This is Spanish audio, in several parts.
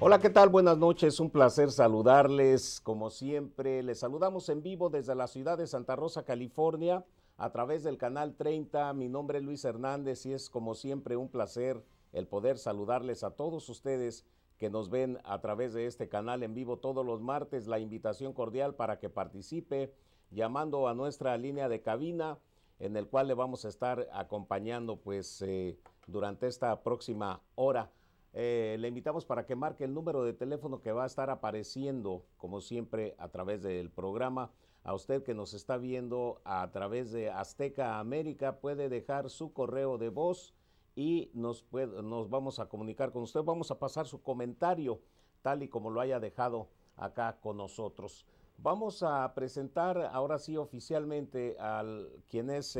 Hola, ¿qué tal? Buenas noches, un placer saludarles. Como siempre, les saludamos en vivo desde la ciudad de Santa Rosa, California, a través del canal 30. Mi nombre es Luis Hernández y es como siempre un placer el poder saludarles a todos ustedes que nos ven a través de este canal en vivo todos los martes. La invitación cordial para que participe llamando a nuestra línea de cabina, en el cual le vamos a estar acompañando durante esta próxima hora. Le invitamos para que marque el número de teléfono que va a estar apareciendo, como siempre, a través del programa. A usted que nos está viendo a través de Azteca América, puede dejar su correo de voz y nos vamos a comunicar con usted. Vamos a pasar su comentario, tal y como lo haya dejado acá con nosotros. Vamos a presentar ahora sí oficialmente al quien es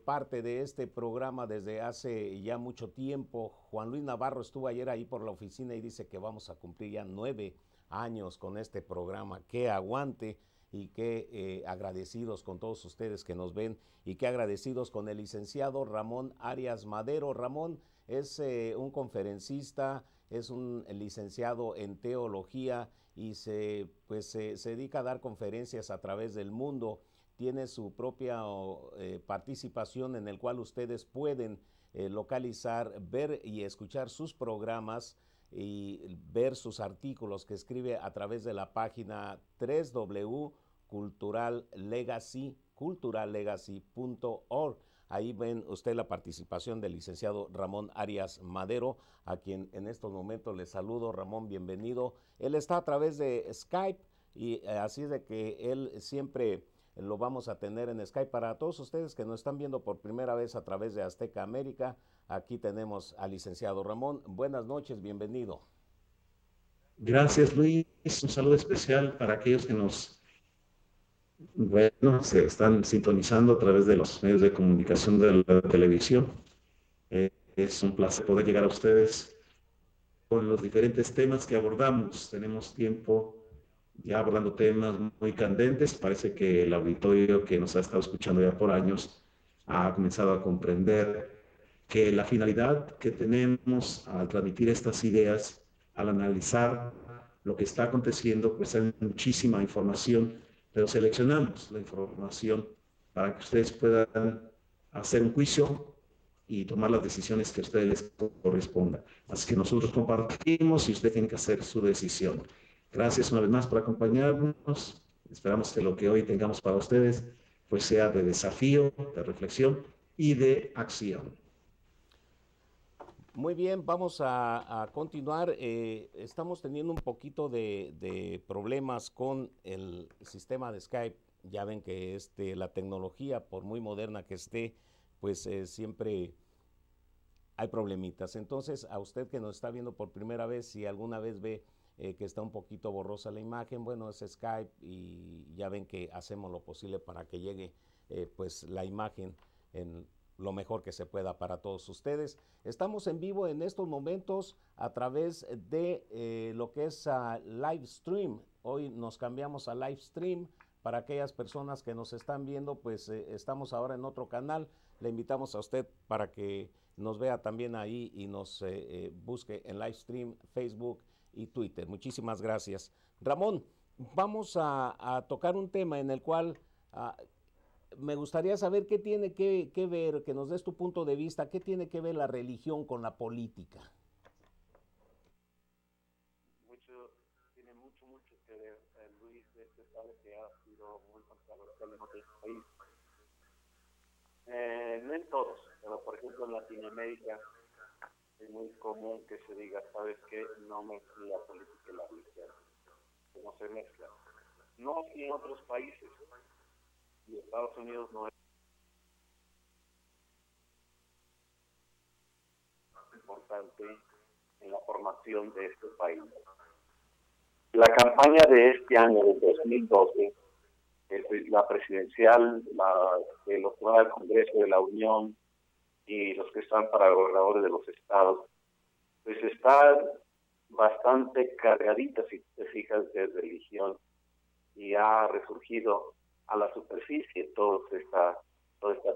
parte de este programa desde hace ya mucho tiempo. Juan Luis Navarro estuvo ayer ahí por la oficina y dice que vamos a cumplir ya 9 años con este programa. ¡Qué aguante! Y qué agradecidos con todos ustedes que nos ven y qué agradecidos con el licenciado Ramón Arias Madero. Ramón es un conferencista, es un licenciado en teología y se dedica a dar conferencias a través del mundo. Tiene su propia participación en el cual ustedes pueden localizar, ver y escuchar sus programas y ver sus artículos que escribe a través de la página www.culturallegacy.org. Ahí ven usted la participación del licenciado Ramón Arias Madero, a quien en estos momentos le saludo. Ramón, bienvenido. Él está a través de Skype y así es de que él siempre lo vamos a tener en Skype. Para todos ustedes que nos están viendo por primera vez a través de Azteca América, aquí tenemos al licenciado Ramón. Buenas noches, bienvenido. Gracias, Luis. Un saludo especial para aquellos que se están sintonizando a través de los medios de comunicación de la televisión. Es un placer poder llegar a ustedes con los diferentes temas que abordamos. Tenemos tiempo ya abordando temas muy candentes. Parece que el auditorio que nos ha estado escuchando ya por años ha comenzado a comprender que la finalidad que tenemos al transmitir estas ideas, al analizar lo que está aconteciendo, pues hay muchísima información, pero seleccionamos la información para que ustedes puedan hacer un juicio y tomar las decisiones que a ustedes les correspondan. Así que nosotros compartimos y usted tiene que hacer su decisión. Gracias una vez más por acompañarnos. Esperamos que lo que hoy tengamos para ustedes pues sea de desafío, de reflexión y de acción. Muy bien, vamos a continuar. Estamos teniendo un poquito de problemas con el sistema de Skype. Ya ven que la tecnología, por muy moderna que esté, siempre hay problemitas. Entonces, a usted que nos está viendo por primera vez, si alguna vez ve que está un poquito borrosa la imagen, bueno, es Skype y ya ven que hacemos lo posible para que llegue la imagen en lo mejor que se pueda para todos ustedes. Estamos en vivo en estos momentos a través de lo que es live stream. Hoy nos cambiamos a live stream. Para aquellas personas que nos están viendo, estamos ahora en otro canal. Le invitamos a usted para que nos vea también ahí y nos busque en live stream, Facebook y Twitter. Muchísimas gracias. Ramón, vamos a tocar un tema en el cual me gustaría saber qué tiene que ver, que nos des tu punto de vista, qué tiene que ver la religión con la política. Tiene mucho que ver, Luis. Usted sabe que ha sido muy controversial en otros países. No en todos, pero por ejemplo en Latinoamérica es muy común que se diga, ¿sabes qué? No mezcla la política y la religión, que no se mezcla. No así en otros países, y Estados Unidos no es importante en la formación de este país. La campaña de este año, de 2012, la presidencial, de los que van al Congreso de la Unión y los que están para gobernadores de los estados, pues está bastante cargadita, si te fijas, de religión, y ha resurgido a la superficie toda esta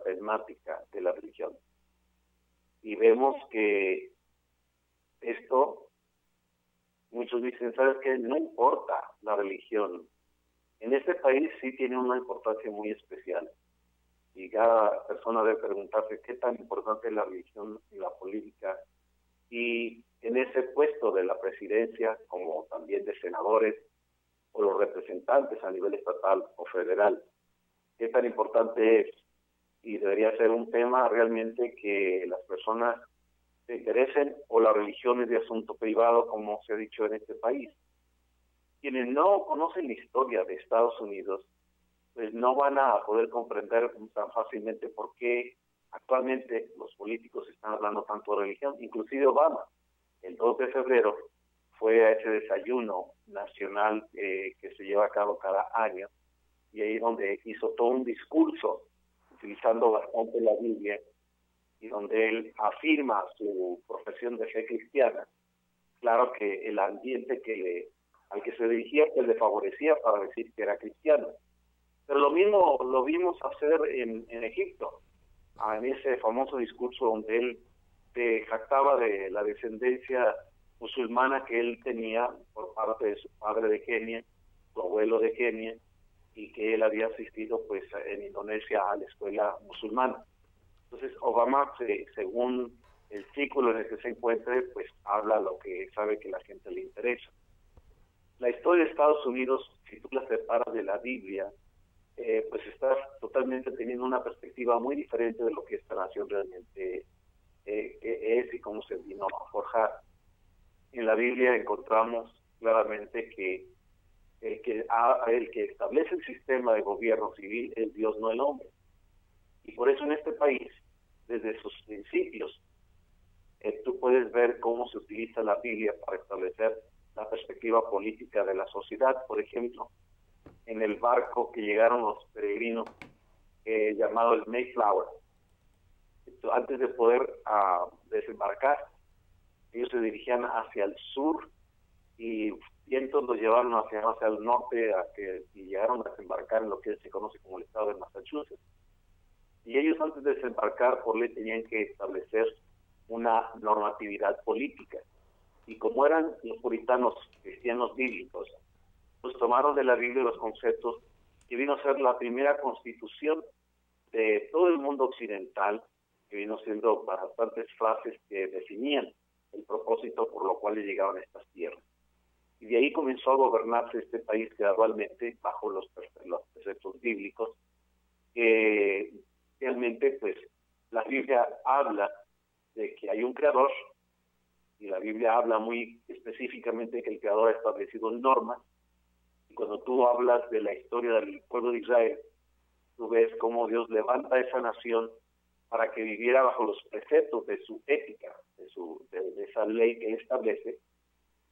temática de la religión. Y vemos que esto Muchos dicen, ¿sabes qué? No importa la religión. En este país sí tiene una importancia muy especial. Y cada persona debe preguntarse qué tan importante es la religión y la política. Y en ese puesto de la presidencia, como también de senadores o los representantes a nivel estatal o federal, qué tan importante es. Y debería ser un tema realmente que las personas se interesen, o la religión es de asunto privado, como se ha dicho en este país. Quienes no conocen la historia de Estados Unidos, pues no van a poder comprender tan fácilmente por qué actualmente los políticos están hablando tanto de religión. Inclusive Obama, el 2 de febrero, fue a ese desayuno nacional que se lleva a cabo cada año, y ahí donde hizo todo un discurso, utilizando bastante la Biblia, y donde él afirma su profesión de fe cristiana. Claro que el ambiente al que se dirigía, pues le favorecía para decir que era cristiano. Pero lo mismo lo vimos hacer en Egipto, en ese famoso discurso donde él se jactaba de la descendencia musulmana que él tenía por parte de su padre de Kenia, su abuelo de Kenia, y que él había asistido pues en Indonesia a la escuela musulmana. Entonces Obama, según el círculo en el que se encuentre, pues habla lo que sabe que la gente le interesa. La historia de Estados Unidos, si tú la separas de la Biblia, pues estás totalmente teniendo una perspectiva muy diferente de lo que esta nación realmente es y cómo se vino a forjar. En la Biblia encontramos claramente que el que establece el sistema de gobierno civil es Dios, no el hombre. Y por eso en este país, desde sus principios, tú puedes ver cómo se utiliza la Biblia para establecer la perspectiva política de la sociedad. Por ejemplo, en el barco que llegaron los peregrinos, llamado el Mayflower, antes de poder desembarcar, ellos se dirigían hacia el sur y vientos los llevaron hacia el norte y llegaron a desembarcar en lo que se conoce como el estado de Massachusetts. Y ellos antes de desembarcar por ley tenían que establecer una normatividad política. Y como eran los puritanos cristianos bíblicos, pues tomaron de la Biblia los conceptos que vino a ser la primera constitución de todo el mundo occidental, que vino siendo bastantes frases que definían el propósito por lo cual llegaban a estas tierras. Y de ahí comenzó a gobernarse este país gradualmente bajo los preceptos bíblicos, que realmente pues la Biblia habla de que hay un creador, y la Biblia habla muy específicamente que el creador ha establecido normas. Y cuando tú hablas de la historia del pueblo de Israel, tú ves cómo Dios levanta a esa nación para que viviera bajo los preceptos de su ética, de esa ley que él establece,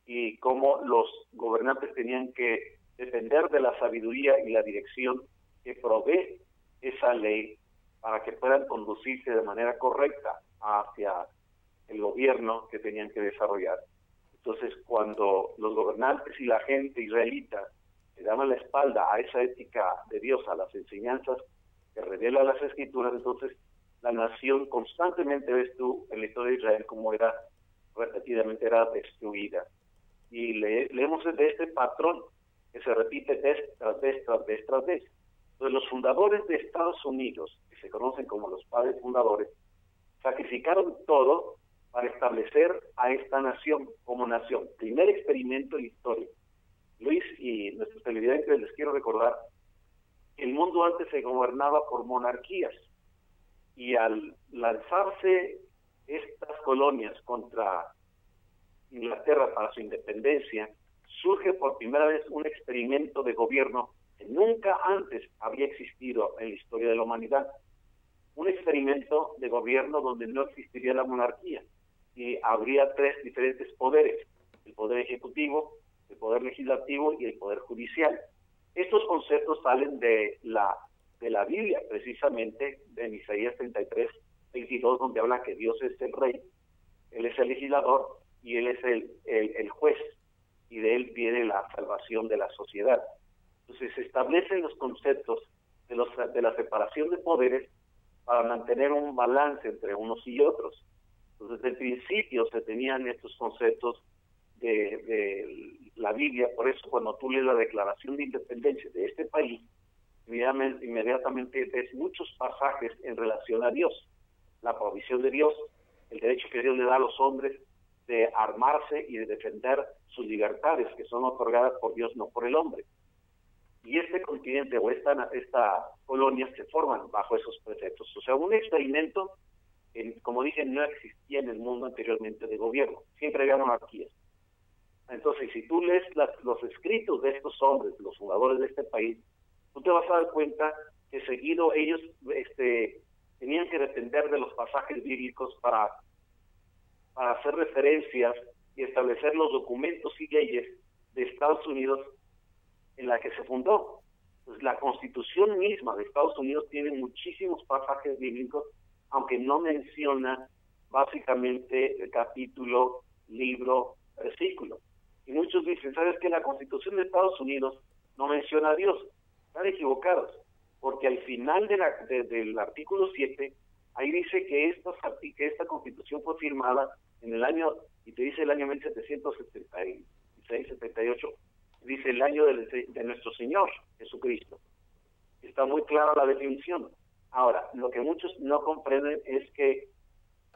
y cómo los gobernantes tenían que depender de la sabiduría y la dirección que provee esa ley para que puedan conducirse de manera correcta hacia el gobierno que tenían que desarrollar. Entonces, cuando los gobernantes y la gente israelita le daban la espalda a esa ética de Dios, a las enseñanzas que revelan las Escrituras, entonces la nación constantemente, ves tú en la historia de Israel, como repetidamente era destruida. Y leemos de este patrón que se repite vez tras vez, tras vez, tras vez. Entonces, los fundadores de Estados Unidos, que se conocen como los padres fundadores, sacrificaron todo para establecer a esta nación como nación. Primer experimento en la historia. Luis y nuestros televidentes, les quiero recordar que el mundo antes se gobernaba por monarquías, y al lanzarse estas colonias contra Inglaterra para su independencia, surge por primera vez un experimento de gobierno que nunca antes había existido en la historia de la humanidad. Un experimento de gobierno donde no existiría la monarquía y habría tres diferentes poderes: el poder ejecutivo, el poder legislativo y el poder judicial. Estos conceptos salen de la Biblia, precisamente de Isaías 33, 22, donde habla que Dios es el rey, Él es el legislador y Él es el juez, y de Él viene la salvación de la sociedad. Entonces se establecen los conceptos de la separación de poderes para mantener un balance entre unos y otros. Entonces, desde el principio se tenían estos conceptos de la Biblia. Por eso cuando tú lees la Declaración de Independencia de este país, inmediatamente ves muchos pasajes en relación a Dios, la provisión de Dios, el derecho que Dios le da a los hombres de armarse y de defender sus libertades que son otorgadas por Dios, no por el hombre. Y este continente o esta colonia se forman bajo esos preceptos. O sea, un experimento, como dije, no existía en el mundo anteriormente de gobierno. Siempre había monarquías. Entonces, si tú lees los escritos de estos hombres, los fundadores de este país, tú te vas a dar cuenta que seguido ellos tenían que depender de los pasajes bíblicos para hacer referencias y establecer los documentos y leyes de Estados Unidos en la que se fundó. Pues la Constitución misma de Estados Unidos tiene muchísimos pasajes bíblicos, aunque no menciona básicamente el capítulo, libro, versículo. Y muchos dicen, ¿sabes qué? La Constitución de Estados Unidos no menciona a Dios. Están equivocados, porque al final del artículo 7, ahí dice que esta Constitución fue firmada en el año, y te dice el año 1776, 78, dice el año de nuestro Señor Jesucristo. Está muy clara la definición. Ahora, lo que muchos no comprenden es que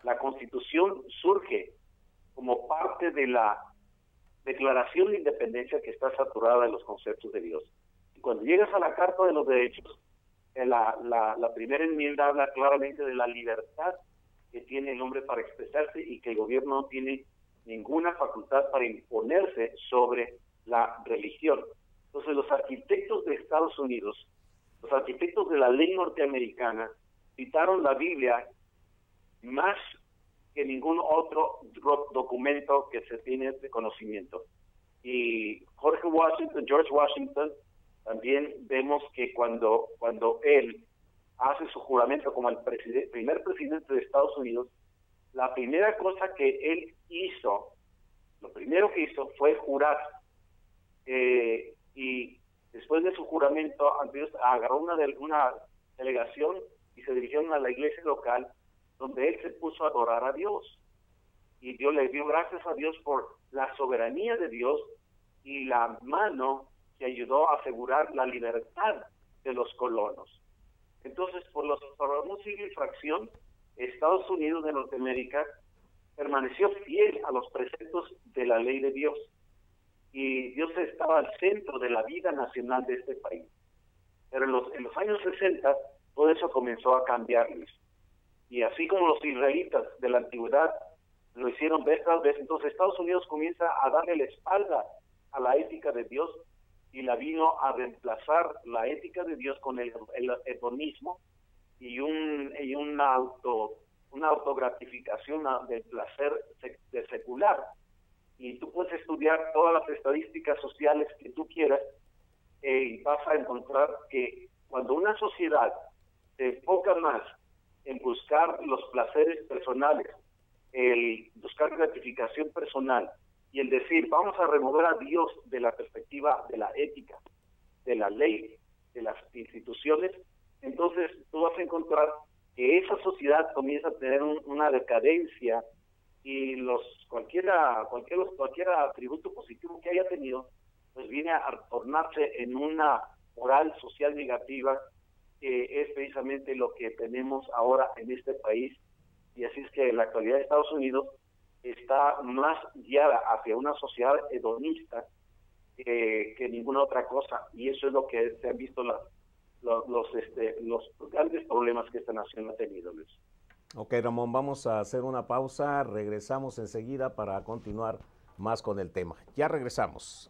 la Constitución surge como parte de la Declaración de Independencia que está saturada de los conceptos de Dios. Y cuando llegas a la Carta de los Derechos, la primera enmienda habla claramente de la libertad que tiene el hombre para expresarse y que el gobierno no tiene ninguna facultad para imponerse sobre la religión. Entonces los arquitectos de Estados Unidos, los arquitectos de la ley norteamericana, citaron la Biblia más que ningún otro documento que se tiene de conocimiento. Y George Washington, también vemos que cuando él hace su juramento como el primer presidente de Estados Unidos, la primera cosa que él hizo, lo primero que hizo fue jurar. Y después de su juramento, agarró una delegación y se dirigieron a la iglesia local, donde él se puso a adorar a Dios. Y Dios le dio gracias a Dios por la soberanía de Dios y la mano que ayudó a asegurar la libertad de los colonos. Entonces, por un siglo y fracción, Estados Unidos de Norteamérica permaneció fiel a los preceptos de la ley de Dios. Y Dios estaba al centro de la vida nacional de este país. Pero en los años 60, todo eso comenzó a cambiarles. Y así como los israelitas de la antigüedad lo hicieron vez tras vez, entonces Estados Unidos comienza a darle la espalda a la ética de Dios y la vino a reemplazar la ética de Dios con el hedonismo y una autogratificación del placer secular. Y tú puedes estudiar todas las estadísticas sociales que tú quieras y vas a encontrar que cuando una sociedad se enfoca más en buscar los placeres personales, el buscar gratificación personal y el decir, vamos a remover a Dios de la perspectiva de la ética, de la ley, de las instituciones, entonces tú vas a encontrar que esa sociedad comienza a tener una decadencia y cualquier atributo positivo que haya tenido, pues viene a tornarse en una moral social negativa, que es precisamente lo que tenemos ahora en este país. Y así es que en la actualidad de Estados Unidos está más guiada hacia una sociedad hedonista que ninguna otra cosa, y eso es lo que se han visto los grandes problemas que esta nación ha tenido, Luis. Ok, Ramón, vamos a hacer una pausa, regresamos enseguida para continuar más con el tema. Ya regresamos.